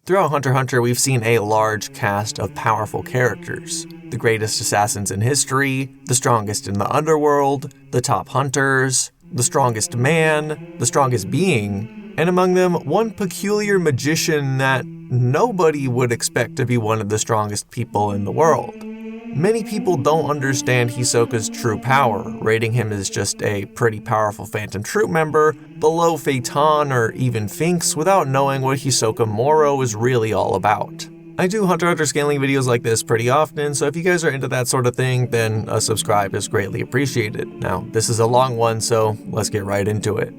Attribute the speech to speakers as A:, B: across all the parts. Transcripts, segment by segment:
A: Throughout Hunter x Hunter, we've seen a large cast of powerful characters. The greatest assassins in history, the strongest in the underworld, the top hunters, the strongest man, the strongest being, and among them, one peculiar magician that nobody would expect to be one of the strongest people in the world. Many people don't understand Hisoka's true power, rating him as just a pretty powerful Phantom Troupe member, below Phaeton or even Finks, without knowing what Hisoka Morow is really all about. I do Hunter x Hunter scaling videos like this pretty often, so if you guys are into that sort of thing, then a subscribe is greatly appreciated. Now, this is a long one, so let's get right into it.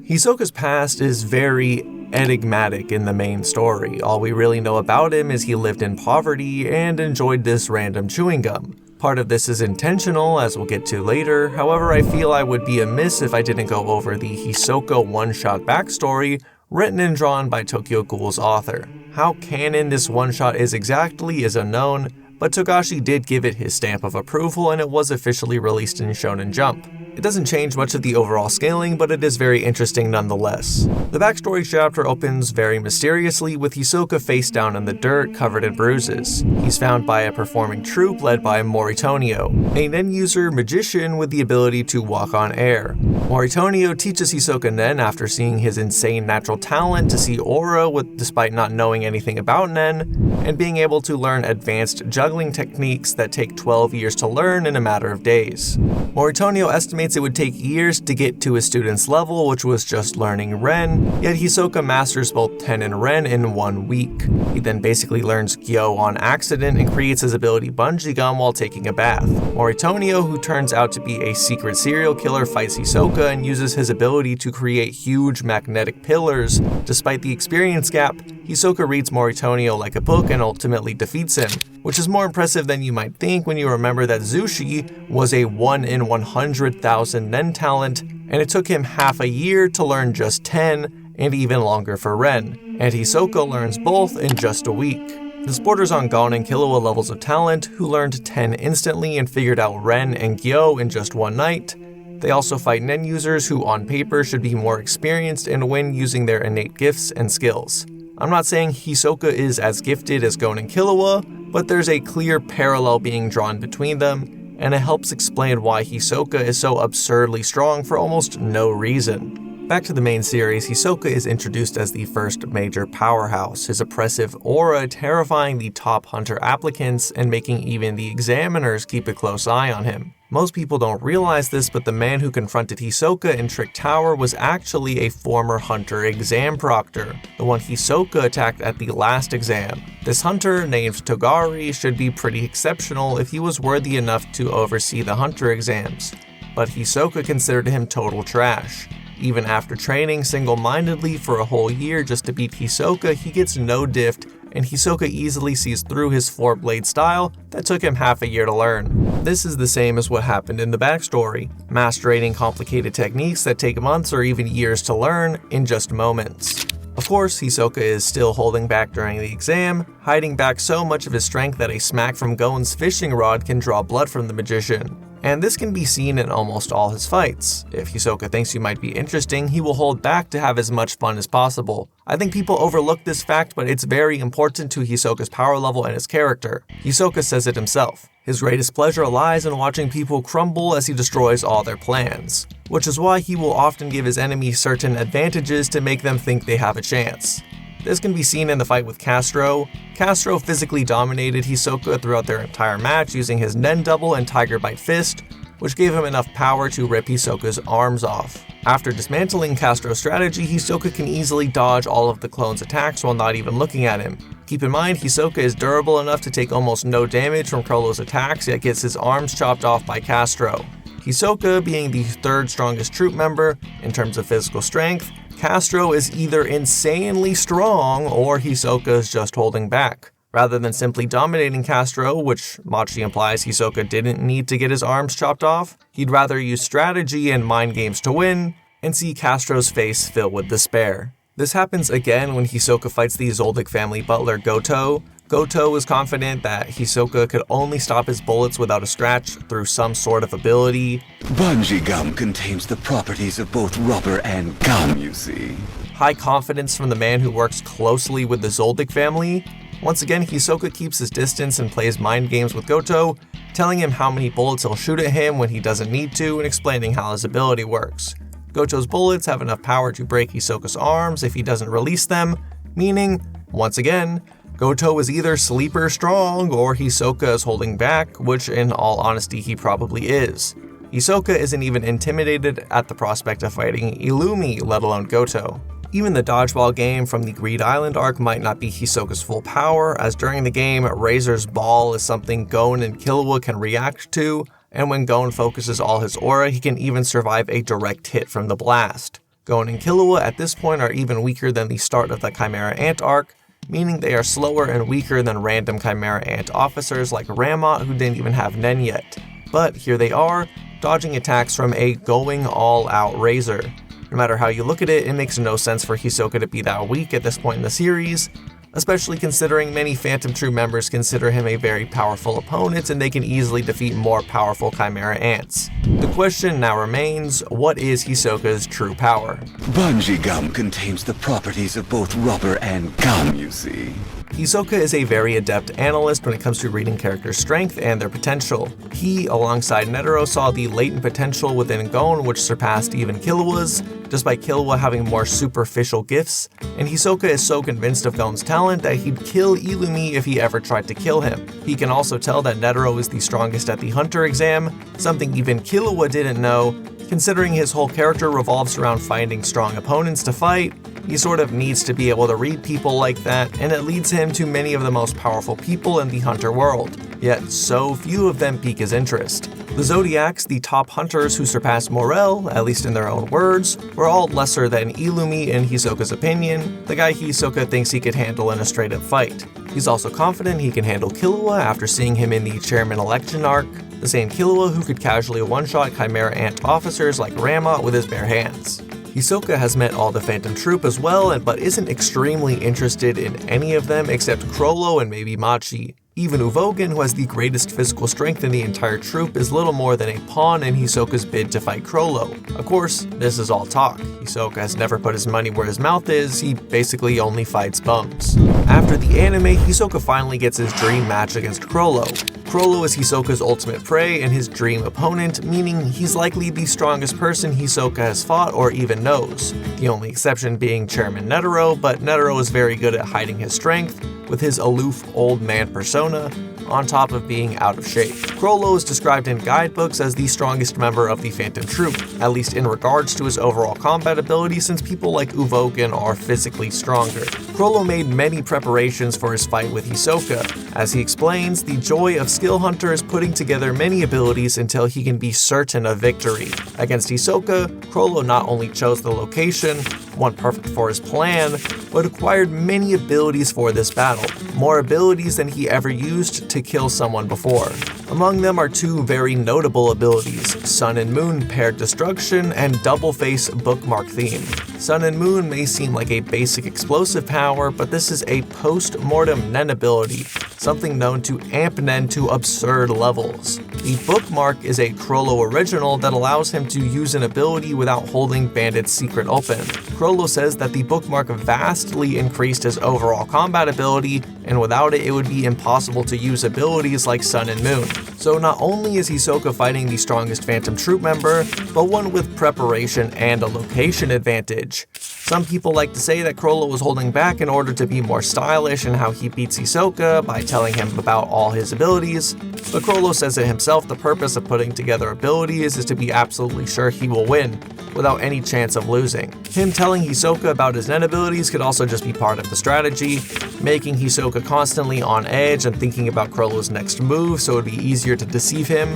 A: Hisoka's past is very enigmatic in the main story. All we really know about him is he lived in poverty and enjoyed this random chewing gum. Part of this is intentional, as we'll get to later, however I feel I would be amiss if I didn't go over the Hisoka one-shot backstory written and drawn by Tokyo Ghoul's author. How canon this one-shot is exactly is unknown, but Togashi did give it his stamp of approval and it was officially released in Shonen Jump. It doesn't change much of the overall scaling, but it is very interesting nonetheless. The backstory chapter opens very mysteriously with Hisoka face down in the dirt, covered in bruises. He's found by a performing troupe led by Moritonio, a Nen user magician with the ability to walk on air. Moritonio teaches Hisoka Nen after seeing his insane natural talent to see aura despite not knowing anything about Nen, and being able to learn advanced juggling techniques that take 12 years to learn in a matter of days. Moritonio estimates it would take years to get to his student's level, which was just learning Ren, yet Hisoka masters both Ten and Ren in 1 week. He then basically learns Gyo on accident and creates his ability Bungee Gum while taking a bath. Moritonio, who turns out to be a secret serial killer, fights Hisoka and uses his ability to create huge magnetic pillars. Despite the experience gap, Hisoka reads Moritonio like a book and ultimately defeats him, which is more impressive than you might think when you remember that Zushi was a 1 in 100,000 Nen talent, and it took him half a year to learn just 10, and even longer for Ren, and Hisoka learns both in just a week. This borders on Gon and Killua levels of talent, who learned 10 instantly and figured out Ren and Gyo in just one night. They also fight Nen users who on paper should be more experienced and win using their innate gifts and skills. I'm not saying Hisoka is as gifted as Gon and Killua, but there's a clear parallel being drawn between them, and it helps explain why Hisoka is so absurdly strong for almost no reason. Back to the main series, Hisoka is introduced as the first major powerhouse, his oppressive aura terrifying the top hunter applicants and making even the examiners keep a close eye on him. Most people don't realize this, but the man who confronted Hisoka in Trick Tower was actually a former hunter exam proctor, the one Hisoka attacked at the last exam. This hunter, named Togari, should be pretty exceptional if he was worthy enough to oversee the hunter exams, but Hisoka considered him total trash. Even after training single-mindedly for a whole year just to beat Hisoka, he gets no diff, and Hisoka easily sees through his 4-blade style that took him half a year to learn. This is the same as what happened in the backstory, mastering complicated techniques that take months or even years to learn in just moments. Of course, Hisoka is still holding back during the exam, hiding back so much of his strength that a smack from Gon's fishing rod can draw blood from the magician. And this can be seen in almost all his fights. If Hisoka thinks you might be interesting, he will hold back to have as much fun as possible. I think people overlook this fact, but it's very important to Hisoka's power level and his character. Hisoka says it himself. His greatest pleasure lies in watching people crumble as he destroys all their plans, which is why he will often give his enemies certain advantages to make them think they have a chance. This can be seen in the fight with Kastro. Kastro physically dominated Hisoka throughout their entire match using his Nen Double and Tiger Bite Fist, which gave him enough power to rip Hisoka's arms off. After dismantling Kastro's strategy, Hisoka can easily dodge all of the clone's attacks while not even looking at him. Keep in mind, Hisoka is durable enough to take almost no damage from Chrollo's attacks, yet gets his arms chopped off by Kastro. Hisoka, being the 3rd strongest troupe member in terms of physical strength, Kastro is either insanely strong or Hisoka is just holding back. Rather than simply dominating Kastro, which Machi implies Hisoka didn't need to get his arms chopped off, he'd rather use strategy and mind games to win, and see Kastro's face fill with despair. This happens again when Hisoka fights the Zoldyck family butler Goto. Goto is confident that Hisoka could only stop his bullets without a scratch through some sort of ability.
B: Bungee gum contains the properties of both rubber and gum, you see.
A: high confidence from the man who works closely with the Zoldyck family. Once again, Hisoka keeps his distance and plays mind games with Goto, telling him how many bullets he'll shoot at him when he doesn't need to and explaining how his ability works. Goto's bullets have enough power to break Hisoka's arms if he doesn't release them, meaning, once again, Goto is either sleeper strong or Hisoka is holding back, which in all honesty he probably is. Hisoka isn't even intimidated at the prospect of fighting Illumi, let alone Goto. Even the dodgeball game from the Greed Island arc might not be Hisoka's full power, as during the game, Razor's Ball is something Gon and Killua can react to, and when Gon focuses all his aura, he can even survive a direct hit from the blast. Gon and Killua at this point are even weaker than the start of the Chimera Ant arc, meaning they are slower and weaker than random Chimera Ant officers like Ramot who didn't even have Nen yet. But here they are, dodging attacks from a going all-out Razor. No matter how you look at it, it makes no sense for Hisoka to be that weak at this point in the series, especially considering many Phantom Troupe members consider him a very powerful opponent and they can easily defeat more powerful Chimera Ants. The question now remains, what is Hisoka's true power?
B: Bungee gum contains the properties of both rubber and gum, you see.
A: Hisoka is a very adept analyst when it comes to reading characters' strength and their potential. He, alongside Netero, saw the latent potential within Gon which surpassed even Killua's, despite Killua having more superficial gifts, and Hisoka is so convinced of Gon's talent that he'd kill Illumi if he ever tried to kill him. He can also tell that Netero is the strongest at the Hunter exam, something even Killua didn't know. Considering his whole character revolves around finding strong opponents to fight, he sort of needs to be able to read people like that, and it leads him to many of the most powerful people in the Hunter world, yet so few of them pique his interest. The Zodiacs, the top hunters who surpassed Morel, at least in their own words, were all lesser than Illumi in Hisoka's opinion, the guy Hisoka thinks he could handle in a straight-up fight. He's also confident he can handle Killua after seeing him in the Chairman Election arc, the same Killua who could casually one-shot Chimera Ant officers like Ramot with his bare hands. Hisoka has met all the Phantom Troupe as well, but isn't extremely interested in any of them except Chrollo and maybe Machi. Even Uvogin, who has the greatest physical strength in the entire troupe, is little more than a pawn in Hisoka's bid to fight Chrollo. Of course, this is all talk. Hisoka has never put his money where his mouth is, he basically only fights bums. After the anime, Hisoka finally gets his dream match against Chrollo. Chrollo is Hisoka's ultimate prey and his dream opponent, meaning he's likely the strongest person Hisoka has fought or even knows. The only exception being Chairman Netero, but Netero is very good at hiding his strength, with his aloof old man persona, on top of being out of shape. Chrollo is described in guidebooks as the strongest member of the Phantom Troupe, at least in regards to his overall combat ability since people like Uvogin are physically stronger. Chrollo made many preparations for his fight with Hisoka. As he explains, the joy of Skill Hunter is putting together many abilities until he can be certain of victory. Against Hisoka, Chrollo not only chose the location, one perfect for his plan, but acquired many abilities for this battle, more abilities than he ever used to kill someone before. Among them are two very notable abilities, Sun and Moon Paired Destruction and Double Face Bookmark Theme. Sun and Moon may seem like a basic explosive power, but this is a post-mortem Nen ability, something known to amp Nen to absurd levels. The Bookmark is a Chrollo original that allows him to use an ability without holding Bandit's secret open. Chrollo says that the Bookmark vastly increased his overall combat ability, and without it, it would be impossible to use abilities like Sun and Moon. So not only is Hisoka fighting the strongest Phantom Troupe member, but one with preparation and a location advantage. Some people like to say that Chrollo was holding back in order to be more stylish in how he beats Hisoka by telling him about all his abilities, but Chrollo says it himself, the purpose of putting together abilities is to be absolutely sure he will win, without any chance of losing. Him telling Hisoka about his Nen abilities could also just be part of the strategy, making Hisoka constantly on edge and thinking about Chrollo's next move so it would be easier to deceive him.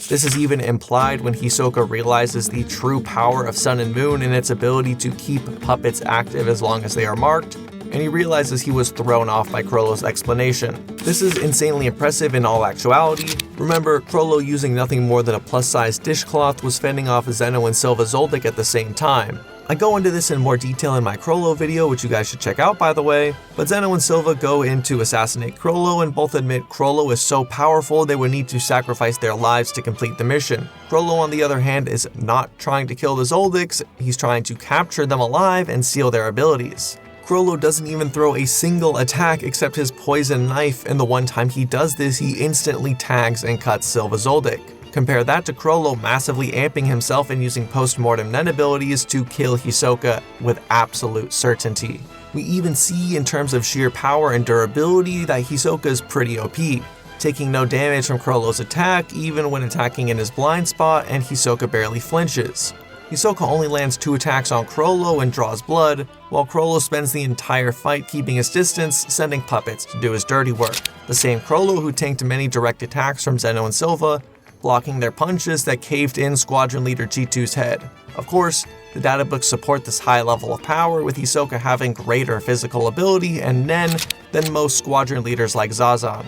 A: This is even implied when Hisoka realizes the true power of Sun and Moon and its ability to keep puppets active as long as they are marked, and he realizes he was thrown off by Chrollo's explanation. This is insanely impressive in all actuality. Remember, Chrollo, using nothing more than a plus-size dishcloth, was fending off Zeno and Silva Zoldyck at the same time. I go into this in more detail in my Chrollo video, which you guys should check out by the way, but Zeno and Silva go in to assassinate Chrollo and both admit Chrollo is so powerful they would need to sacrifice their lives to complete the mission. Chrollo, on the other hand, is not trying to kill the Zoldycks, he's trying to capture them alive and steal their abilities. Chrollo doesn't even throw a single attack except his poison knife, and the one time he does this, he instantly tags and cuts Silva Zoldyck. Compare that to Chrollo massively amping himself and using post-mortem Nen abilities to kill Hisoka with absolute certainty. We even see in terms of sheer power and durability that Hisoka is pretty OP, taking no damage from Chrollo's attack even when attacking in his blind spot, and Hisoka barely flinches. Hisoka only lands 2 attacks on Chrollo and draws blood, while Chrollo spends the entire fight keeping his distance, sending puppets to do his dirty work. The same Chrollo who tanked many direct attacks from Zeno and Silva, blocking their punches that caved in Squadron Leader G2's head. Of course, the databooks support this high level of power, with Hisoka having greater physical ability and Nen than most squadron leaders like Zazan.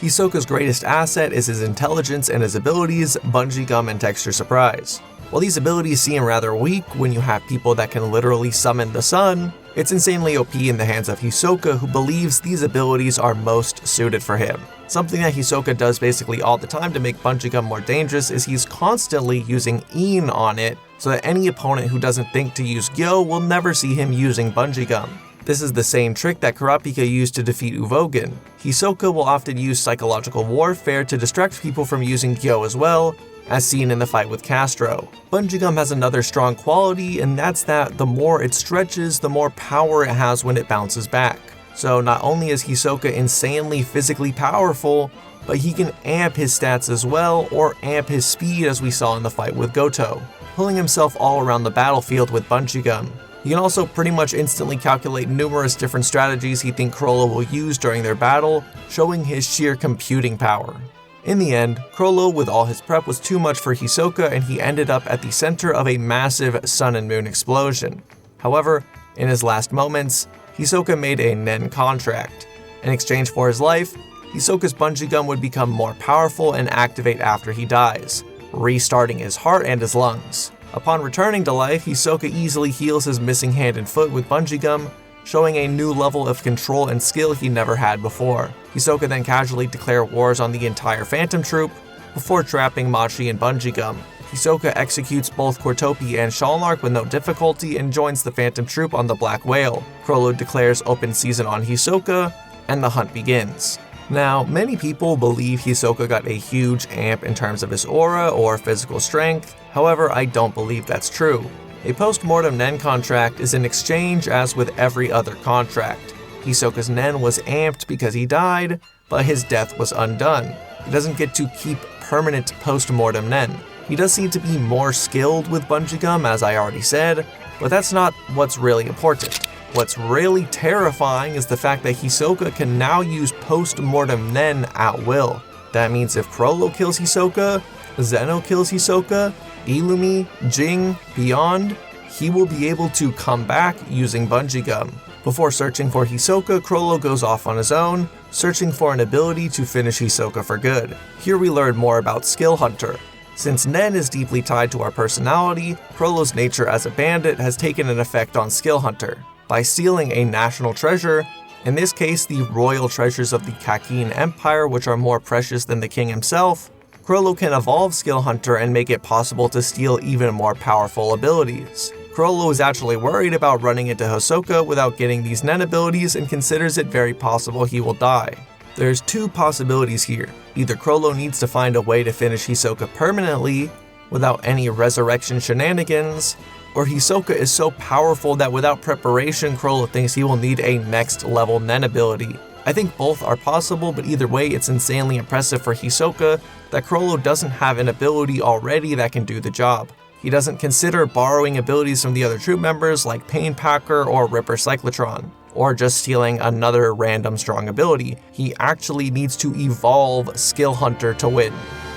A: Hisoka's greatest asset is his intelligence and his abilities, Bungee Gum and Texture Surprise. While these abilities seem rather weak when you have people that can literally summon the sun, it's insanely OP in the hands of Hisoka, who believes these abilities are most suited for him. Something that Hisoka does basically all the time to make Bungee Gum more dangerous is he's constantly using Een on it, so that any opponent who doesn't think to use Gyo will never see him using Bungee Gum. This is the same trick that Kurapika used to defeat Uvogin. Hisoka will often use psychological warfare to distract people from using Gyo as well, as seen in the fight with Kastro. Bungee Gum has another strong quality, and that's that the more it stretches, the more power it has when it bounces back. So not only is Hisoka insanely physically powerful, but he can amp his stats as well, or amp his speed as we saw in the fight with Goto, pulling himself all around the battlefield with Bungee Gum. He can also pretty much instantly calculate numerous different strategies he thinks Chrollo will use during their battle, showing his sheer computing power. In the end, Chrollo with all his prep was too much for Hisoka, and he ended up at the center of a massive sun and moon explosion. However, in his last moments, Hisoka made a Nen contract. In exchange for his life, Hisoka's Bungee Gum would become more powerful and activate after he dies, restarting his heart and his lungs. Upon returning to life, Hisoka easily heals his missing hand and foot with Bungee Gum, showing a new level of control and skill he never had before. Hisoka then casually declared wars on the entire Phantom Troupe, before trapping Machi and Bungee Gum. Hisoka executes both Cortopi and Shalnark with no difficulty and joins the Phantom Troupe on the Black Whale. Chrollo declares open season on Hisoka, and the hunt begins. Now, many people believe Hisoka got a huge amp in terms of his aura or physical strength, however I don't believe that's true. A post-mortem Nen contract is an exchange as with every other contract. Hisoka's Nen was amped because he died, but his death was undone. He doesn't get to keep permanent post-mortem Nen. He does seem to be more skilled with Bungee Gum, as I already said, but that's not what's really important. What's really terrifying is the fact that Hisoka can now use post-mortem Nen at will. That means if Chrollo kills Hisoka, Zeno kills Hisoka, Illumi, Jing, beyond, he will be able to come back using Bungee Gum. Before searching for Hisoka, Chrollo goes off on his own, searching for an ability to finish Hisoka for good. Here we learn more about Skill Hunter. Since Nen is deeply tied to our personality, Chrollo's nature as a bandit has taken an effect on Skill Hunter. By stealing a national treasure, in this case the royal treasures of the Kakin Empire, which are more precious than the king himself, Chrollo can evolve Skill Hunter and make it possible to steal even more powerful abilities. Chrollo is actually worried about running into Hisoka without getting these Nen abilities and considers it very possible he will die. There's 2 possibilities here. Either Chrollo needs to find a way to finish Hisoka permanently without any resurrection shenanigans, or Hisoka is so powerful that without preparation Chrollo thinks he will need a next level Nen ability. I think both are possible, but either way it's insanely impressive for Hisoka that Chrollo doesn't have an ability already that can do the job. He doesn't consider borrowing abilities from the other troop members like Pain Packer or Ripper Cyclotron, or just stealing another random strong ability. He actually needs to evolve Skill Hunter to win.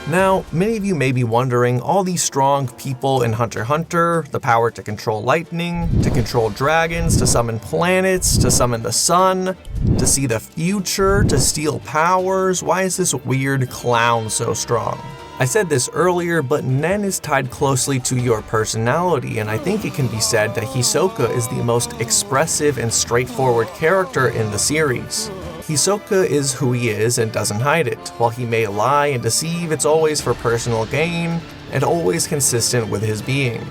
A: Now, many of you may be wondering, all these strong people in Hunter x Hunter, the power to control lightning, to control dragons, to summon planets, to summon the sun, to see the future, to steal powers, why is this weird clown so strong? I said this earlier, but Nen is tied closely to your personality, and I think it can be said that Hisoka is the most expressive and straightforward character in the series. Hisoka is who he is and doesn't hide it. While he may lie and deceive, it's always for personal gain, and always consistent with his being.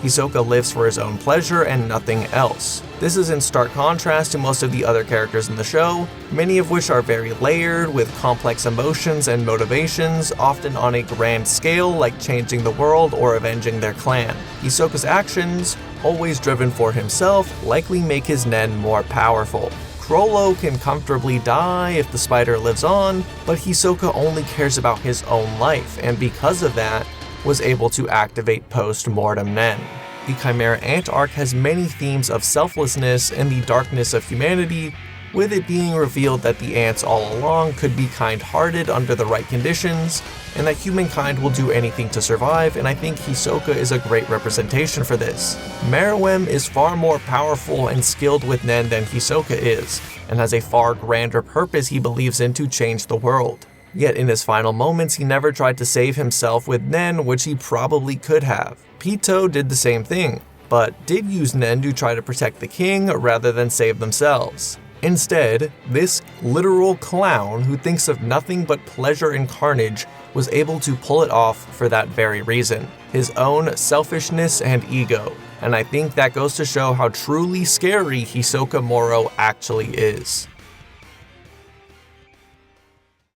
A: Hisoka lives for his own pleasure and nothing else. This is in stark contrast to most of the other characters in the show, many of which are very layered, with complex emotions and motivations, often on a grand scale like changing the world or avenging their clan. Hisoka's actions, always driven for himself, likely make his Nen more powerful. Chrollo can comfortably die if the spider lives on, but Hisoka only cares about his own life, and because of that, was able to activate post-mortem Nen. The Chimera Ant arc has many themes of selflessness and the darkness of humanity, with it being revealed that the ants all along could be kind-hearted under the right conditions, and that humankind will do anything to survive, and I think Hisoka is a great representation for this. Meruem is far more powerful and skilled with Nen than Hisoka is, and has a far grander purpose he believes in to change the world. Yet in his final moments, he never tried to save himself with Nen, which he probably could have. Pito did the same thing, but did use Nen to try to protect the king rather than save themselves. Instead, this literal clown who thinks of nothing but pleasure and carnage was able to pull it off for that very reason, his own selfishness and ego. And I think that goes to show how truly scary Hisoka Morow actually is.